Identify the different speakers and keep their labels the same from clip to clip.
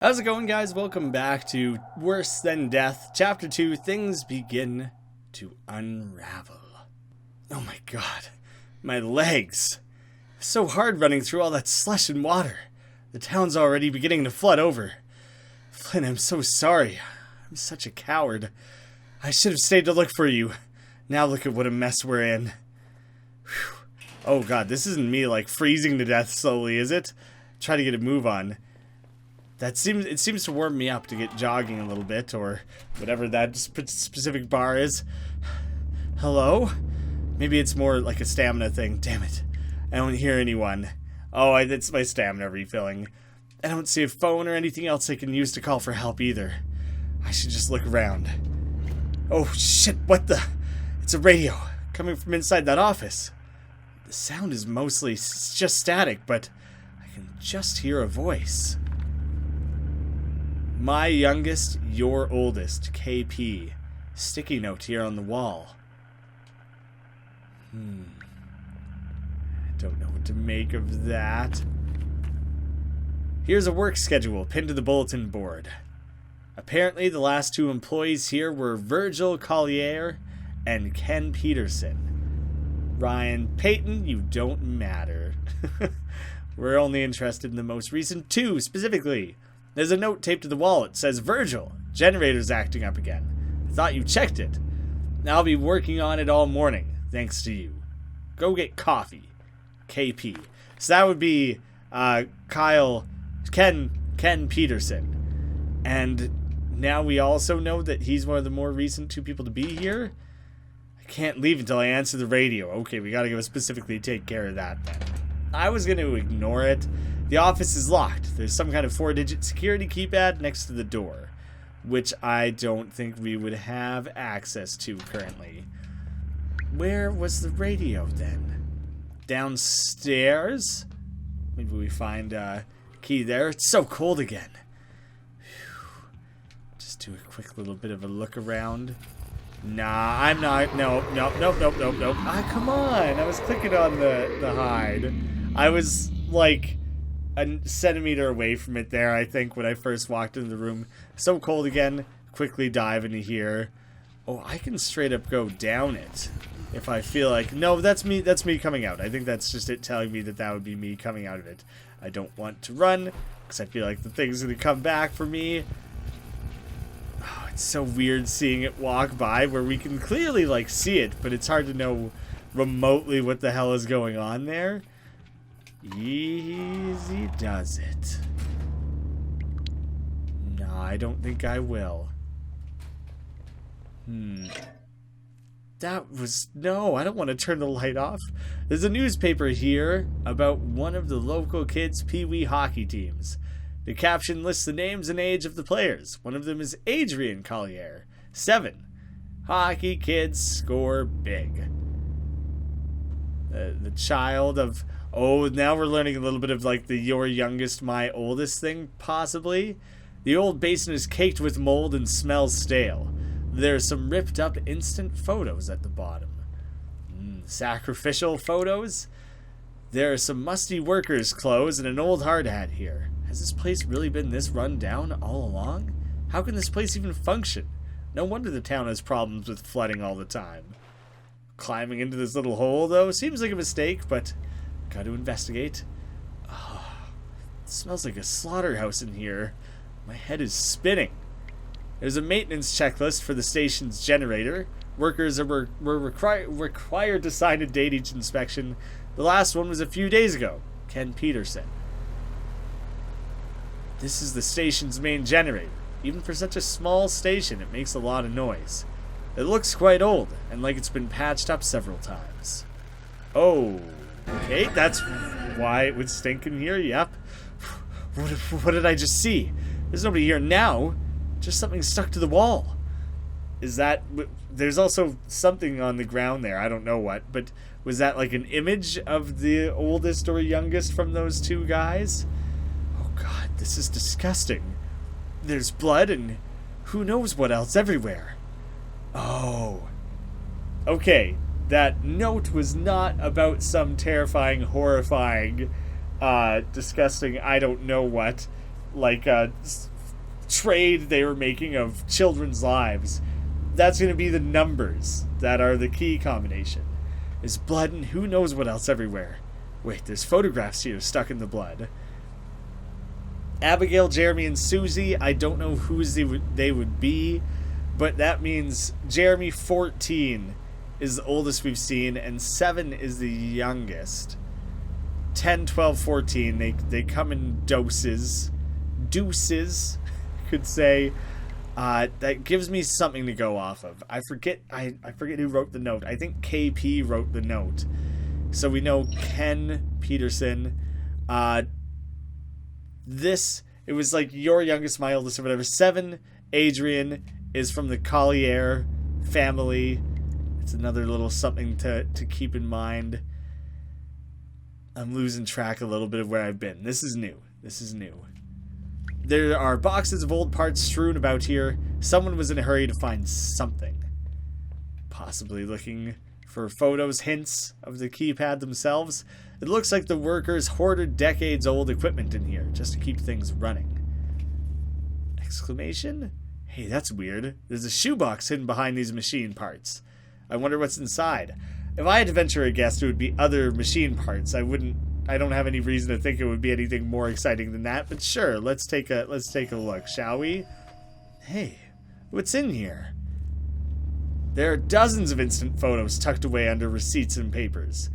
Speaker 1: How's it going, guys? Welcome back to Worse Than Death, Chapter 2, Things Begin to Unravel. Oh my god, my legs. It's so hard running through all that slush and water. The town's already beginning to flood over. Flynn, I'm so sorry. I'm such a coward. I should have stayed to look for you. Now look at what a mess we're in. Whew. Oh god, this isn't me like freezing to death slowly, is it? Try to get a move on. It seems to warm me up to get jogging a little bit, or whatever that specific bar is. Hello? Maybe it's more like a stamina thing. Damn it. I don't hear anyone. Oh, it's my stamina refilling. I don't see a phone or anything else I can use to call for help either. I should just look around. Oh shit, what the? It's a radio, coming from inside that office. The sound is mostly just static, but I can just hear a voice. My youngest, your oldest, KP. Sticky note here on the wall. I don't know what to make of that. Here's a work schedule pinned to the bulletin board. Apparently the last two employees here were Virgil Collier and Ken Peterson. Ryan Payton, you don't matter. We're only interested in the most recent two, specifically. There's a note taped to the wall. It says, Virgil, generator's acting up again. I thought you checked it. I'll be working on it all morning, thanks to you. Go get coffee. KP. So that would be Ken Peterson. And now we also know that he's one of the more recent two people to be here. I can't leave until I answer the radio. Okay, we gotta go specifically take care of that then. I was gonna ignore it. The office is locked. There's some kind of 4-digit security keypad next to the door, which I don't think we would have access to currently. Where was the radio then? Downstairs? Maybe we find a key there. It's so cold again. Whew. Just do a quick little bit of a look around. Nah, I'm not. Nope. Ah, come on. I was clicking on the hide. I was like a centimeter away from it there, I think, when I first walked into the room. So cold again. Quickly dive into here. Oh, I can straight up go down it if I feel like. No, that's me coming out. I think that's just it telling me that would be me coming out of it. I don't want to run because I feel like the thing's going to come back for me. Oh, it's so weird seeing it walk by where we can clearly like see it, but it's hard to know remotely what the hell is going on there. Easy does it. No, I don't think I will. That was... No, I don't want to turn the light off. There's a newspaper here about one of the local kids' pee-wee hockey teams. The caption lists the names and age of the players. One of them is Adrian Collier, 7. Hockey kids score big. The child of... Oh, now we're learning a little bit of like the your youngest, my oldest thing, possibly. The old basin is caked with mold and smells stale. There's some ripped up instant photos at the bottom. Sacrificial photos? There are some musty workers' clothes and an old hard hat here. Has this place really been this run down all along? How can this place even function? No wonder the town has problems with flooding all the time. Climbing into this little hole, though, seems like a mistake, but... Got to investigate. Oh, it smells like a slaughterhouse in here. My head is spinning. There's a maintenance checklist for the station's generator. Workers were required to sign a date each inspection. The last one was a few days ago. Ken Peterson. This is the station's main generator. Even for such a small station, it makes a lot of noise. It looks quite old, and like it's been patched up several times. Oh... Okay, that's why it would stink in here, yep. What did I just see? There's nobody here now. Just something stuck to the wall. Is that... There's also something on the ground there, I don't know what, but was that like an image of the oldest or youngest from those two guys? Oh god, this is disgusting. There's blood and who knows what else everywhere. Oh. Okay. That note was not about some terrifying, horrifying, disgusting, I don't know what. like a trade they were making of children's lives. That's going to be the numbers that are the key combination. There's blood and who knows what else everywhere. Wait, there's photographs here stuck in the blood. Abigail, Jeremy, and Susie. I don't know whose they would be, but that means Jeremy, 14, is the oldest we've seen, and 7 is the youngest. 10, 12, 14, they come in doses, could say. That gives me something to go off of. I forget who wrote the note. I think KP wrote the note. So we know Ken Peterson. It was like your youngest, my oldest, or whatever. 7, Adrian, is from the Collier family. It's another little something to keep in mind. I'm losing track a little bit of where I've been. This is new. There are boxes of old parts strewn about here. Someone was in a hurry to find something. Possibly looking for photos, hints of the keypad themselves. It looks like the workers hoarded decades-old equipment in here just to keep things running. Exclamation? Hey, that's weird. There's a shoebox hidden behind these machine parts. I wonder what's inside. If I had to venture a guess, it would be other machine parts. I don't have any reason to think it would be anything more exciting than that, but sure, let's take a look, shall we? Hey, what's in here? There are dozens of instant photos tucked away under receipts and papers.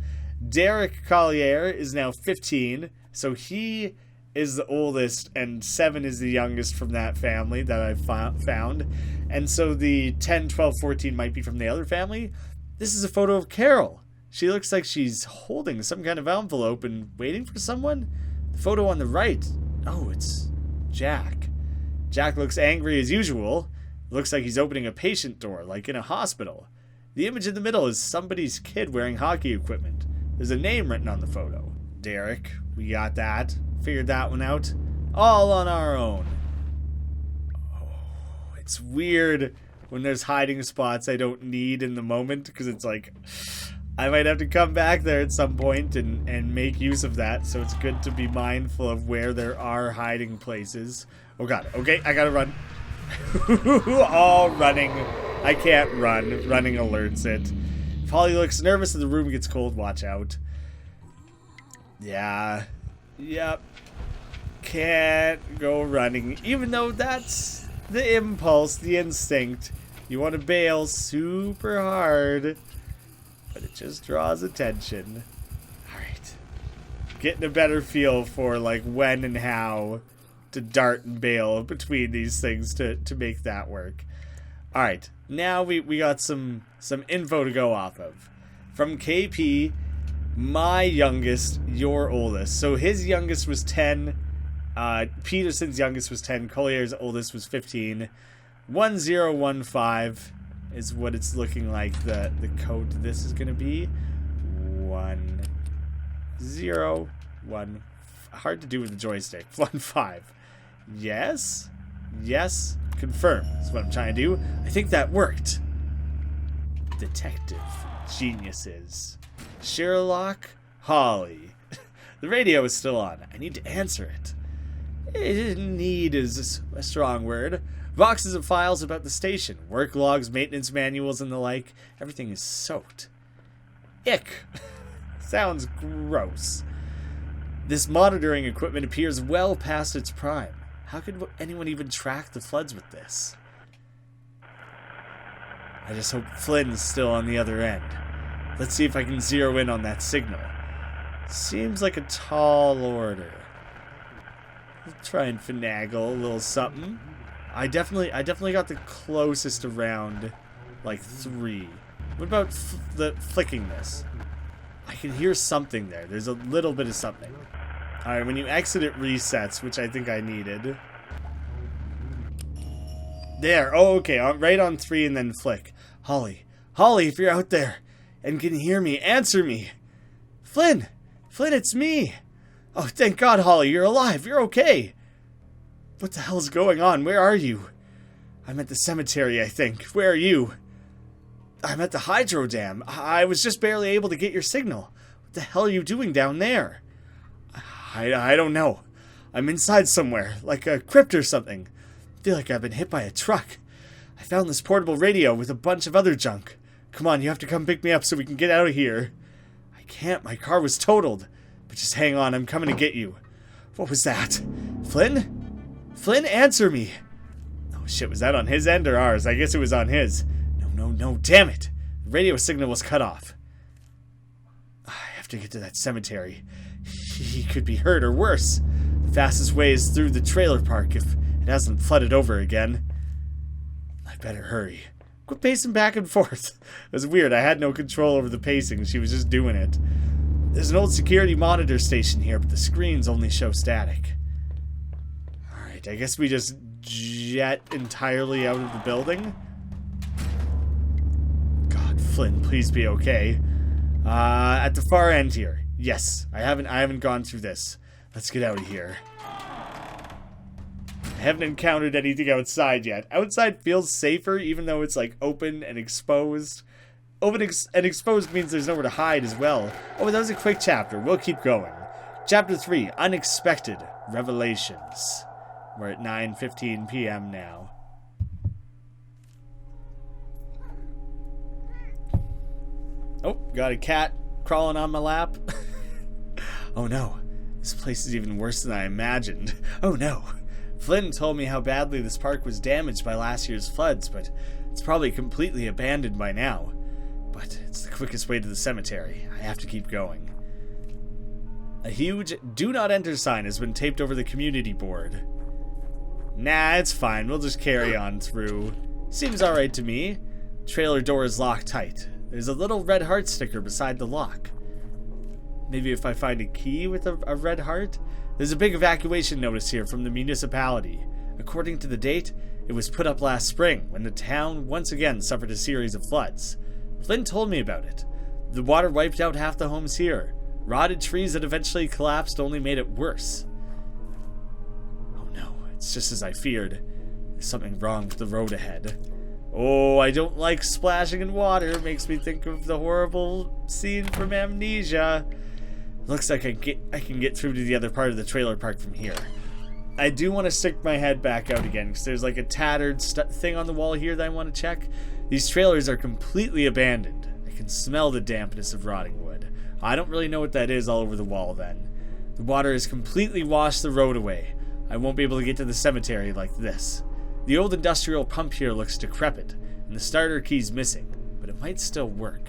Speaker 1: Derek Collier is now 15, so he is the oldest, and 7 is the youngest from that family that I've found. And so the 10, 12, 14 might be from the other family. This is a photo of Carol. She looks like she's holding some kind of envelope and waiting for someone. The photo on the right. Oh, it's Jack. Jack looks angry as usual. Looks like he's opening a patient door, like in a hospital. The image in the middle is somebody's kid wearing hockey equipment. There's a name written on the photo. Derek. We got that. Figured that one out. All on our own. Oh, it's weird when there's hiding spots I don't need in the moment, because it's like, I might have to come back there at some point and make use of that, so it's good to be mindful of where there are hiding places. Oh god, okay, I gotta run. All running. I can't run. Running alerts it. If Holly looks nervous and the room gets cold, watch out. Yeah. Yep. Can't go running. Even though that's the impulse, the instinct. You want to bail super hard. But it just draws attention. Alright. Getting a better feel for like when and how to dart and bail between these things to make that work. Alright. Now we got some info to go off of. From KP, my youngest, your oldest. So his youngest was 10. Peterson's youngest was 10. Collier's oldest was 15. 1015 is what it's looking like the code to this is going to be. 101. Hard to do with the joystick. 15. Yes. Yes. Confirm. That's what I'm trying to do. I think that worked. Detective geniuses. Sherlock Holly. The radio is still on. I need to answer it. Need is a strong word. Boxes of files about the station. Work logs, maintenance manuals, and the like. Everything is soaked. Ick. Sounds gross. This monitoring equipment appears well past its prime. How could anyone even track the floods with this? I just hope Flynn's still on the other end. Let's see if I can zero in on that signal. Seems like a tall order. We'll try and finagle a little something. I definitely got the closest around, like 3. What about the flicking this? I can hear something there. There's a little bit of something. Alright, when you exit it resets, which I think I needed. There. Oh, okay. Right on 3 and then flick. Holly. Holly, if you're out there and can hear me, answer me. Flynn. Flynn, it's me. Oh, thank God, Holly. You're alive. You're okay. What the hell's going on? Where are you? I'm at the cemetery, I think. Where are you? I'm at the hydro dam. I was just barely able to get your signal. What the hell are you doing down there? I don't know. I'm inside somewhere, like a crypt or something. I feel like I've been hit by a truck. I found this portable radio with a bunch of other junk. Come on, you have to come pick me up so we can get out of here. I can't, my car was totaled. But just hang on, I'm coming to get you. What was that? Flynn? Flynn, answer me. Oh shit, was that on his end or ours? I guess it was on his. No, damn it. The radio signal was cut off. I have to get to that cemetery. He could be hurt or worse. The fastest way is through the trailer park if it hasn't flooded over again. I better hurry. Quit pacing back and forth. It was weird. I had no control over the pacing. She was just doing it. There's an old security monitor station here, but the screens only show static. Alright, I guess we just jet entirely out of the building. God, Flynn, please be okay. At the far end here. Yes, I haven't gone through this. Let's get out of here. I haven't encountered anything outside yet. Outside feels safer, even though it's like open and exposed. Open and exposed means there's nowhere to hide as well. Oh, that was a quick chapter. We'll keep going. Chapter 3, Unexpected Revelations. We're at 9:15 p.m. now. Oh, got a cat crawling on my lap. Oh no, this place is even worse than I imagined. Oh no. Flynn told me how badly this park was damaged by last year's floods, but it's probably completely abandoned by now. But it's the quickest way to the cemetery. I have to keep going. A huge "Do Not Enter" sign has been taped over the community board. Nah, it's fine. We'll just carry on through. Seems alright to me. Trailer door is locked tight. There's a little red heart sticker beside the lock. Maybe if I find a key with a red heart? There's a big evacuation notice here from the municipality. According to the date, it was put up last spring when the town once again suffered a series of floods. Flynn told me about it. The water wiped out half the homes here. Rotted trees that eventually collapsed only made it worse. Oh no, it's just as I feared. There's something wrong with the road ahead. Oh, I don't like splashing in water. It makes me think of the horrible scene from Amnesia. Looks like I can get through to the other part of the trailer park from here. I do want to stick my head back out again because there's like a tattered thing on the wall here that I want to check. These trailers are completely abandoned. I can smell the dampness of rotting wood. I don't really know what that is all over the wall then. The water has completely washed the road away. I won't be able to get to the cemetery like this. The old industrial pump here looks decrepit, and the starter key's missing, but it might still work.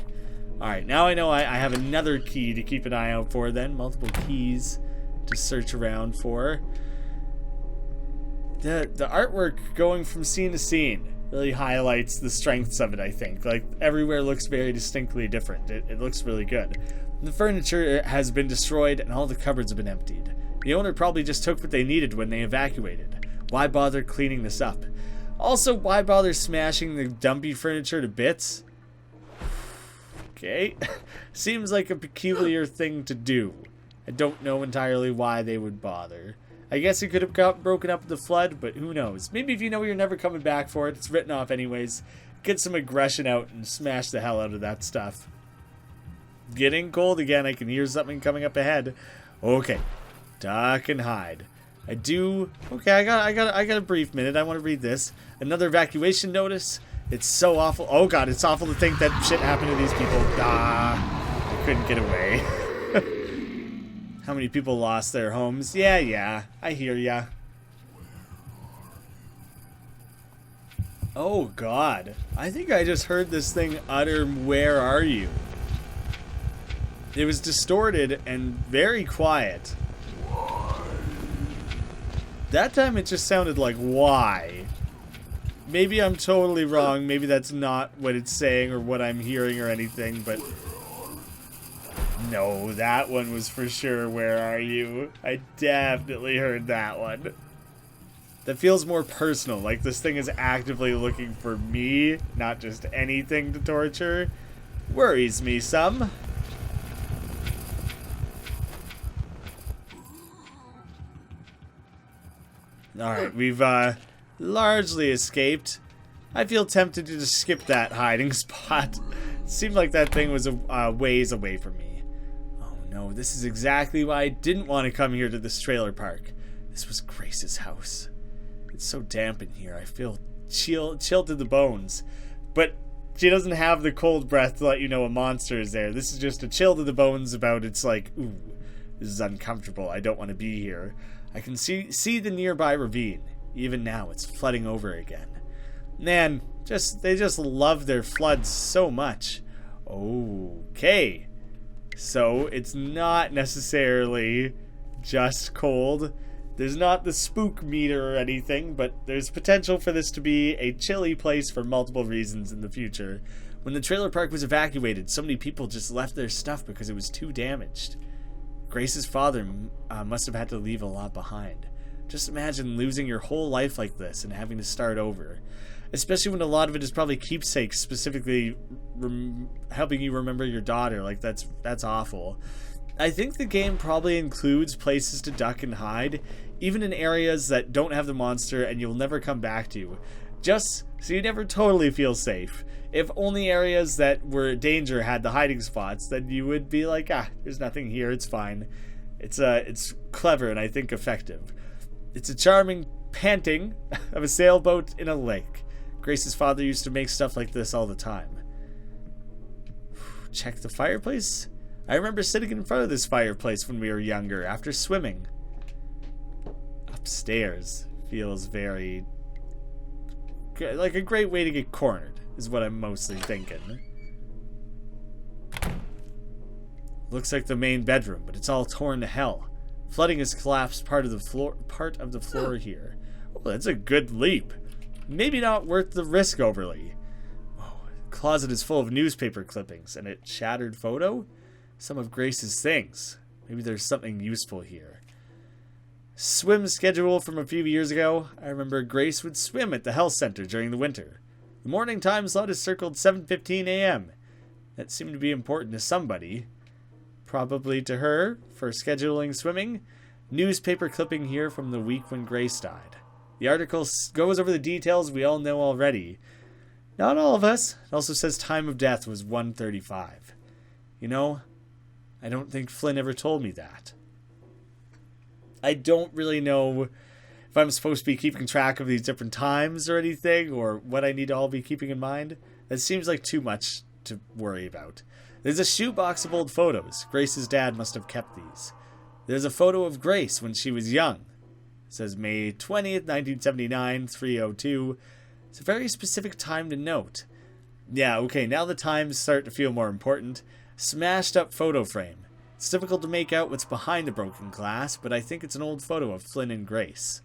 Speaker 1: Alright, now I know I have another key to keep an eye out for then. Multiple keys to search around for. The artwork going from scene to scene really highlights the strengths of it, I think. Like, everywhere looks very distinctly different. It looks really good. The furniture has been destroyed and all the cupboards have been emptied. The owner probably just took what they needed when they evacuated. Why bother cleaning this up? Also, why bother smashing the dumpy furniture to bits? Okay. Seems like a peculiar thing to do. I don't know entirely why they would bother. I guess it could have got broken up in the flood, but who knows? Maybe if you know you're never coming back for it, it's written off anyways. Get some aggression out and smash the hell out of that stuff. Getting cold again. I can hear something coming up ahead. Okay. Duck and hide. Okay, I got a brief minute. I want to read this. Another evacuation notice. It's so awful. Oh god, it's awful to think that shit happened to these people. I couldn't get away. How many people lost their homes? Yeah, I hear ya. Oh god. I think I just heard this thing utter, "Where are you?" It was distorted and very quiet. That time it just sounded like, "Why?" Maybe I'm totally wrong. Maybe that's not what it's saying or what I'm hearing or anything, but... No, that one was for sure, "Where are you?" I definitely heard that one. That feels more personal, like this thing is actively looking for me, not just anything to torture. Worries me some. Alright, we've largely escaped. I feel tempted to just skip that hiding spot. It seemed like that thing was a ways away from me. Oh no, this is exactly why I didn't want to come here to this trailer park. This was Grace's house. It's so damp in here. I feel chilled to the bones. But she doesn't have the cold breath to let you know a monster is there. This is just a chill to the bones about it's like, ooh, this is uncomfortable. I don't want to be here. I can see the nearby ravine. Even now, it's flooding over again. Man, they just love their floods so much. Okay. So, it's not necessarily just cold. There's not the spook meter or anything, but there's potential for this to be a chilly place for multiple reasons in the future. When the trailer park was evacuated, so many people just left their stuff because it was too damaged. Grace's father must have had to leave a lot behind. Just imagine losing your whole life like this and having to start over. Especially when a lot of it is probably keepsakes, specifically helping you remember your daughter. Like, that's awful. I think the game probably includes places to duck and hide, even in areas that don't have the monster and you'll never come back to, just so you never totally feel safe. If only areas that were danger had the hiding spots, then you would be like, there's nothing here, it's fine. It's clever and I think effective. It's a charming painting of a sailboat in a lake. Grace's father used to make stuff like this all the time. Check the fireplace. I remember sitting in front of this fireplace when we were younger, after swimming. Upstairs feels very... like a great way to get cornered, is what I'm mostly thinking. Looks like the main bedroom, but it's all torn to hell. Flooding has collapsed part of the floor here. Oh, that's a good leap. Maybe not worth the risk overly. Oh, the closet is full of newspaper clippings and a shattered photo. Some of Grace's things. Maybe there's something useful here. Swim schedule from a few years ago. I remember Grace would swim at the health center during the winter. The morning time slot is circled 7:15 a.m. That seemed to be important to somebody. Probably to her, for scheduling swimming. Newspaper clipping here from the week when Grace died. The article goes over the details we all know already. Not all of us. It also says time of death was 1:35. You know, I don't think Flynn ever told me that. I don't really know if I'm supposed to be keeping track of these different times or anything, or what I need to all be keeping in mind. That seems like too much to worry about. There's a shoebox of old photos. Grace's dad must have kept these. There's a photo of Grace when she was young. It says May 20th, 1979, 3:02. It's a very specific time to note. Yeah, okay, now the times start to feel more important. Smashed up photo frame. It's difficult to make out what's behind the broken glass, but I think it's an old photo of Flynn and Grace.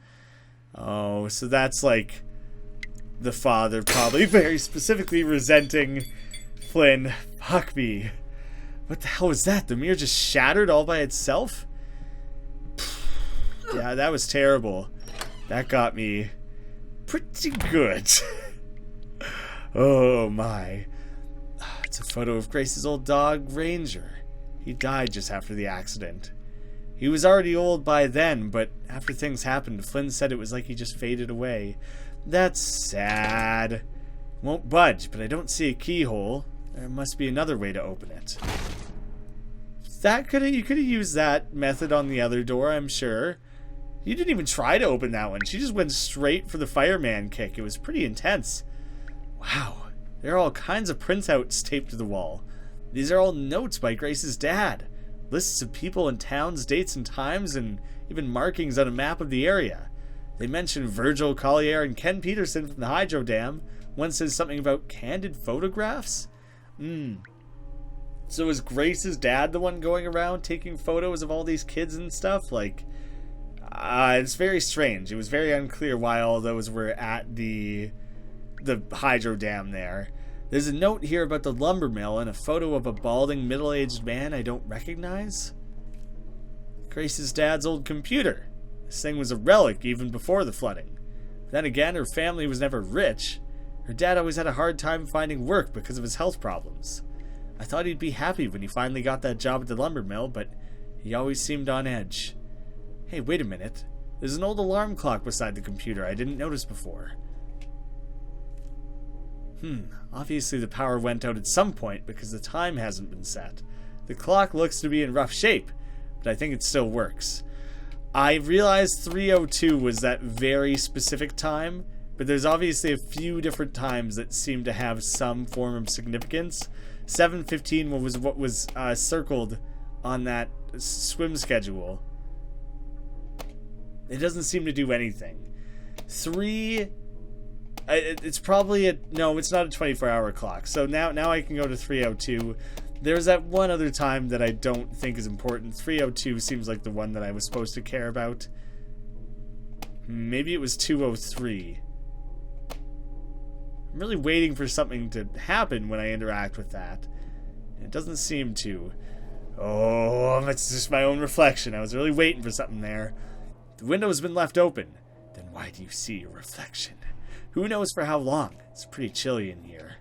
Speaker 1: Oh, so that's like the father probably very specifically resenting Flynn. Fuck me. What the hell was that? The mirror just shattered all by itself? Yeah, that was terrible. That got me pretty good. Oh my. It's a photo of Grace's old dog, Ranger. He died just after the accident. He was already old by then, but after things happened, Flynn said it was like he just faded away. That's sad. Won't budge, but I don't see a keyhole. There must be another way to open it. You could have used that method on the other door, I'm sure. You didn't even try to open that one. She just went straight for the fireman kick. It was pretty intense. Wow. There are all kinds of printouts taped to the wall. These are all notes by Grace's dad. Lists of people and towns, dates and times, and even markings on a map of the area. They mention Virgil Collier and Ken Peterson from the hydro dam. One says something about candid photographs. So is Grace's dad the one going around taking photos of all these kids and stuff? Like, it's very strange. It was very unclear why all those were at the hydro dam there. There's a note here about the lumber mill and a photo of a balding middle-aged man I don't recognize. Grace's dad's old computer. This thing was a relic even before the flooding. Then again, her family was never rich. Her dad always had a hard time finding work because of his health problems. I thought he'd be happy when he finally got that job at the lumber mill, but he always seemed on edge. Hey, wait a minute. There's an old alarm clock beside the computer I didn't notice before. Obviously the power went out at some point because the time hasn't been set. The clock looks to be in rough shape, but I think it still works. I realized 302 was that very specific time, but there's obviously a few different times that seem to have some form of significance. 7:15 was what was circled on that swim schedule. It doesn't seem to do anything. 3, it's probably no, it's not a 24-hour clock. So now I can go to 302. There's that one other time that I don't think is important. 302 seems like the one that I was supposed to care about. Maybe it was 203. I'm really waiting for something to happen when I interact with that. It doesn't seem to. Oh, it's just my own reflection. I was really waiting for something there. The window has been left open. Then why do you see your reflection? Who knows for how long? It's pretty chilly in here.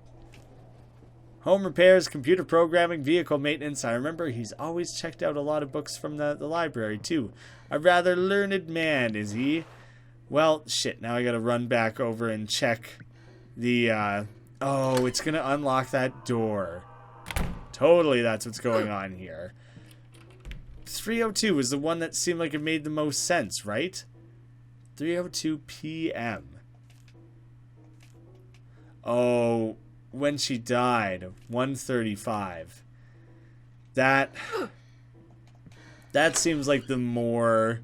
Speaker 1: Home repairs, computer programming, vehicle maintenance. I remember he's always checked out a lot of books from the library, too. A rather learned man, is he? Well, shit, now I gotta run back over and check the, oh, it's gonna unlock that door. Totally, that's what's going on here. 302 is the one that seemed like it made the most sense, right? 3:02 p.m. Oh, when she died, 1:35. That seems like the more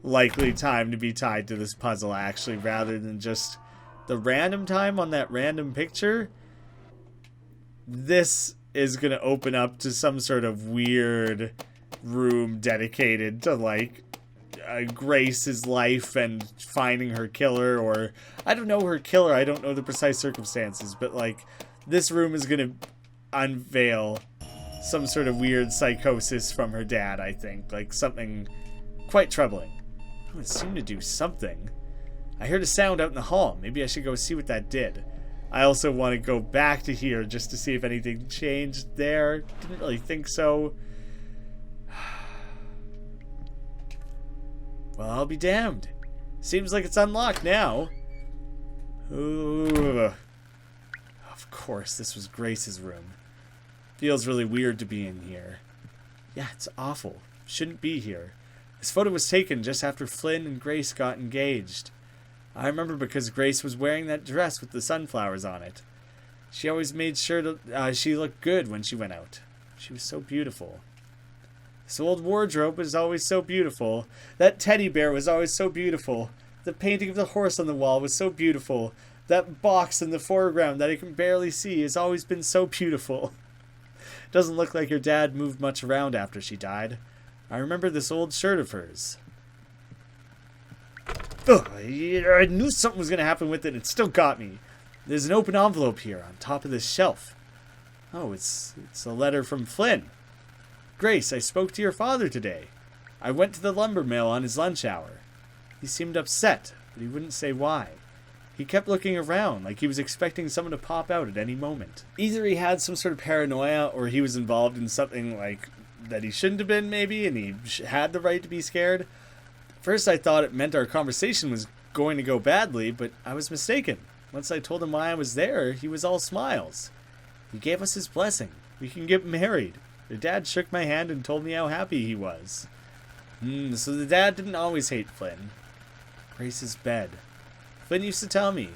Speaker 1: likely time to be tied to this puzzle, actually, rather than just the random time on that random picture. This is going to open up to some sort of weird room dedicated to, like, Grace's life and finding her killer, or I don't know her killer, I don't know the precise circumstances, but like this room is gonna unveil some sort of weird psychosis from her dad, I think, like something quite troubling. Oh, it seemed to do something. I heard a sound out in the hall. Maybe I should go see what that did. I also want to go back to here just to see if anything changed there. Didn't really think so. Well, I'll be damned. Seems like it's unlocked now. Ooh. Of course, this was Grace's room. Feels really weird to be in here. Yeah, it's awful. Shouldn't be here. This photo was taken just after Flynn and Grace got engaged. I remember because Grace was wearing that dress with the sunflowers on it. She always made sure to, she looked good when she went out. She was so beautiful. This old wardrobe was always so beautiful. That teddy bear was always so beautiful. The painting of the horse on the wall was so beautiful. That box in the foreground that I can barely see has always been so beautiful. Doesn't look like your dad moved much around after she died. I remember this old shirt of hers. Ugh, I knew something was going to happen with it, and it still got me. There's an open envelope here on top of this shelf. Oh, it's a letter from Flynn. Grace, I spoke to your father today. I went to the lumber mill on his lunch hour. He seemed upset, but he wouldn't say why. He kept looking around like he was expecting someone to pop out at any moment. Either he had some sort of paranoia, or he was involved in something like that he shouldn't have been, maybe, and he had the right to be scared. First I thought it meant our conversation was going to go badly, but I was mistaken. Once I told him why I was there, he was all smiles. He gave us his blessing. We can get married. Your dad shook my hand and told me how happy he was. So the dad didn't always hate Flynn. Grace's bed. Flynn used to tell me.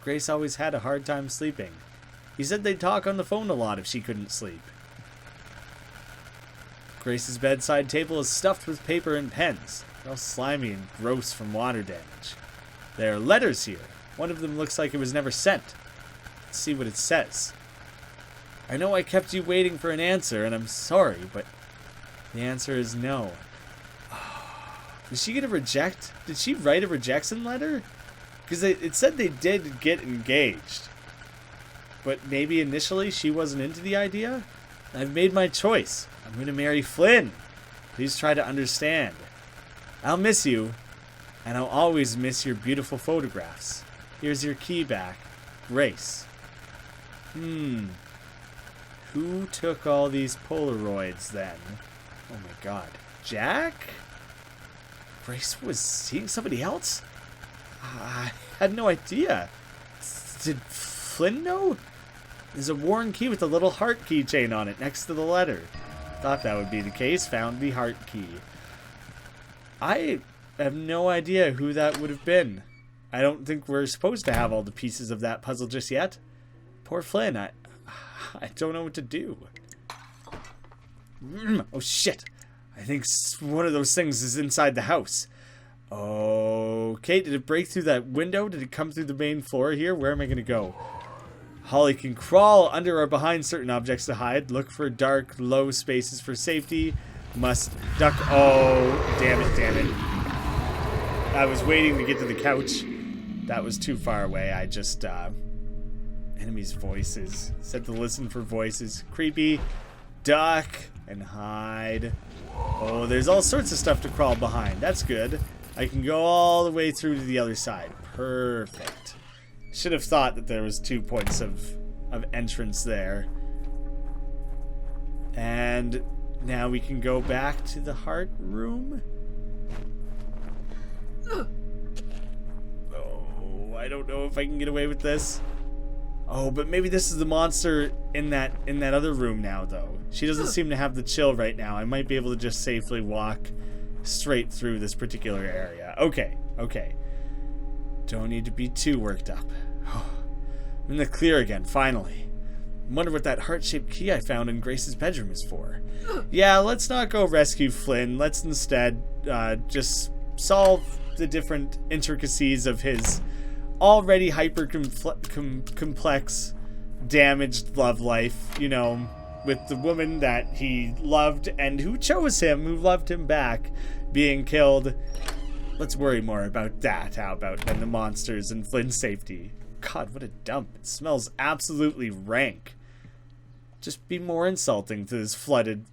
Speaker 1: Grace always had a hard time sleeping. He said they'd talk on the phone a lot if she couldn't sleep. Grace's bedside table is stuffed with paper and pens. They're all slimy and gross from water damage. There are letters here. One of them looks like it was never sent. Let's see what it says. I know I kept you waiting for an answer, and I'm sorry, but the answer is no. Is she going to reject? Did she write a rejection letter? Because it said they did get engaged. But maybe initially she wasn't into the idea? I've made my choice. I'm going to marry Flynn. Please try to understand. I'll miss you, and I'll always miss your beautiful photographs. Here's your key back. Grace. Who took all these Polaroids then? Oh my god. Jack? Grace was seeing somebody else? I had no idea. Did Flynn know? There's a worn key with a little heart keychain on it next to the letter. Thought that would be the case. Found the heart key. I have no idea who that would have been. I don't think we're supposed to have all the pieces of that puzzle just yet. Poor Flynn, I don't know what to do. Oh shit. I think one of those things is inside the house. Okay, did it break through that window? Did it come through the main floor here? Where am I going to go? Holly can crawl under or behind certain objects to hide. Look for dark, low spaces for safety. Must duck. Oh, damn it, damn it. I was waiting to get to the couch. That was too far away. I just, enemies' voices. Said to listen for voices. Creepy. Duck and hide. Oh, there's all sorts of stuff to crawl behind. That's good. I can go all the way through to the other side. Perfect. Should have thought that there was 2 points of entrance there. And now we can go back to the heart room. Oh, I don't know if I can get away with this. Oh, but maybe this is the monster in that other room now, though. She doesn't seem to have the chill right now. I might be able to just safely walk straight through this particular area. Okay, okay. Don't need to be too worked up. I'm in the clear again, finally. I wonder what that heart-shaped key I found in Grace's bedroom is for. Yeah, let's not go rescue Flynn. Let's instead just solve the different intricacies of his already hyper-complex, damaged love life, you know, with the woman that he loved and who chose him, who loved him back, being killed. Let's worry more about that, how about, than the monsters and Flynn's safety. God, what a dump. It smells absolutely rank. Just be more insulting to this flooded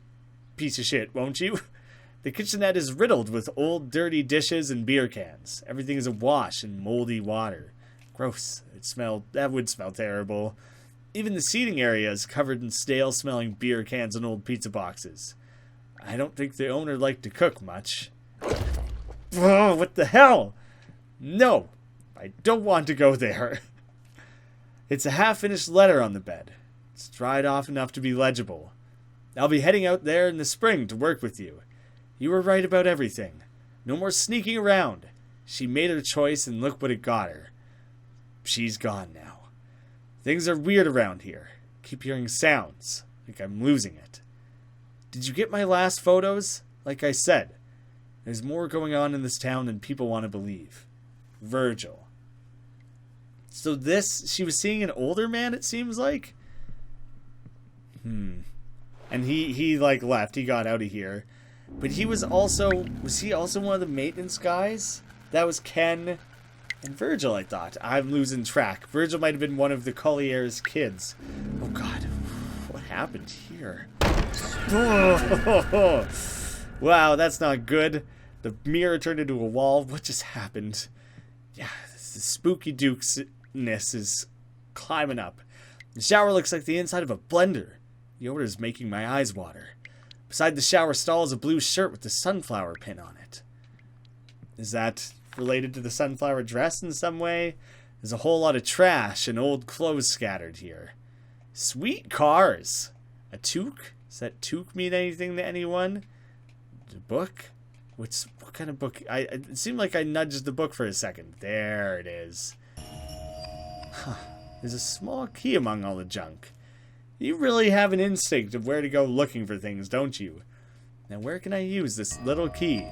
Speaker 1: piece of shit, won't you? The kitchenette is riddled with old dirty dishes and beer cans. Everything is awash in moldy water. Gross. That would smell terrible. Even the seating area is covered in stale-smelling beer cans and old pizza boxes. I don't think the owner liked to cook much. Oh, what the hell? No, I don't want to go there. It's a half-finished letter on the bed. It's dried off enough to be legible. I'll be heading out there in the spring to work with you. You were right about everything. No more sneaking around. She made her choice and look what it got her. She's gone now. Things are weird around here. Keep hearing sounds, like I'm losing it. Did you get my last photos? Like I said, there's more going on in this town than people want to believe. Virgil. So she was seeing an older man, it seems like? And he like left, he got out of here. But was he also one of the maintenance guys? That was Ken and Virgil, I thought. I'm losing track. Virgil might have been one of the Collier's kids. Oh god, what happened here? Oh, wow, that's not good. The mirror turned into a wall. What just happened? Yeah, the spooky dukesness is climbing up. The shower looks like the inside of a blender. The odor is making my eyes water. Beside the shower stall is a blue shirt with the sunflower pin on it. Is that related to the sunflower dress in some way? There's a whole lot of trash and old clothes scattered here. Sweet cars. A toque? Does that toque mean anything to anyone? The book? What kind of book? It seemed like I nudged the book for a second. There it is. Huh. There's a small key among all the junk. You really have an instinct of where to go looking for things, don't you? Now where can I use this little key?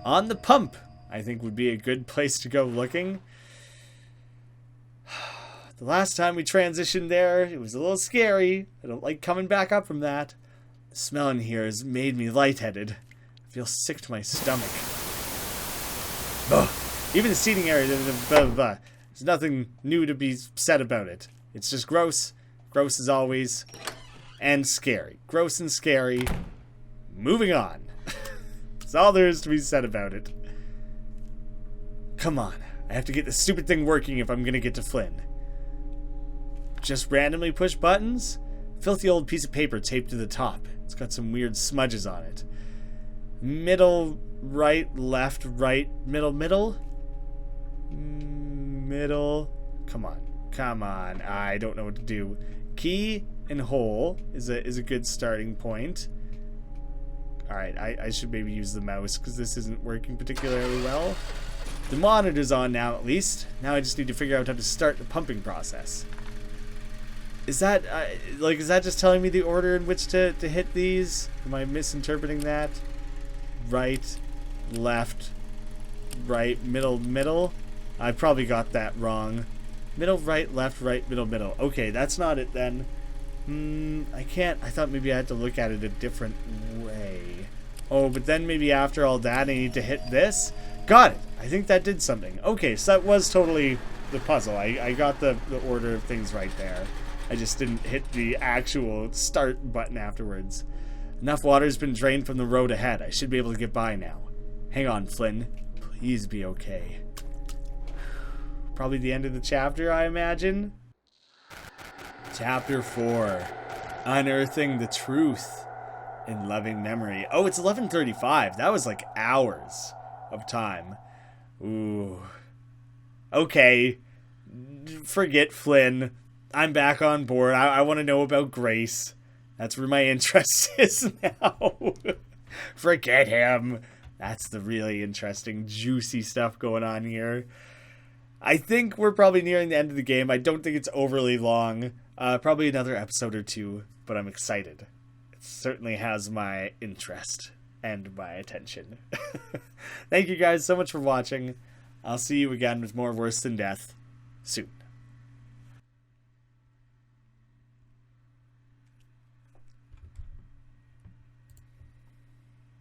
Speaker 1: On the pump, I think would be a good place to go looking. The last time we transitioned there, it was a little scary. I don't like coming back up from that. The smell in here has made me lightheaded. I feel sick to my stomach. Ugh. Even the seating area, there's nothing new to be said about it. It's just gross. Gross as always. And scary. Gross and scary. Moving on. That's all there is to be said about it. Come on. I have to get this stupid thing working if I'm going to get to Flynn. Just randomly push buttons? Filthy old piece of paper taped to the top. It's got some weird smudges on it. Middle, right, left, right, middle, middle? Middle. Come on. Come on. I don't know what to do. Key and hole is a good starting point. Alright, I should maybe use the mouse because this isn't working particularly well. The monitor's on now, at least. Now I just need to figure out how to start the pumping process. Is that, is that just telling me the order in which to hit these? Am I misinterpreting that? Right, left, right, middle, middle? I probably got that wrong. Middle, right, left, right, middle, middle. Okay, that's not it then. I can't. I thought maybe I had to look at it a different way. Oh, but then maybe after all that I need to hit this? Got it. I think that did something. Okay, so that was totally the puzzle. I got the order of things right there. I just didn't hit the actual start button afterwards. Enough water's been drained from the road ahead. I should be able to get by now. Hang on, Flynn. Please be okay. Probably the end of the chapter, I imagine. Chapter 4. Unearthing the Truth in Loving Memory. Oh, it's 11:35. That was like hours of time. Ooh. Okay. Forget Flynn. I'm back on board. I want to know about Grace. That's where my interest is now. Forget him. That's the really interesting, juicy stuff going on here. I think we're probably nearing the end of the game. I don't think it's overly long. Probably another episode or two, but I'm excited. It certainly has my interest and my attention. Thank you guys so much for watching. I'll see you again with more Worse Than Death soon.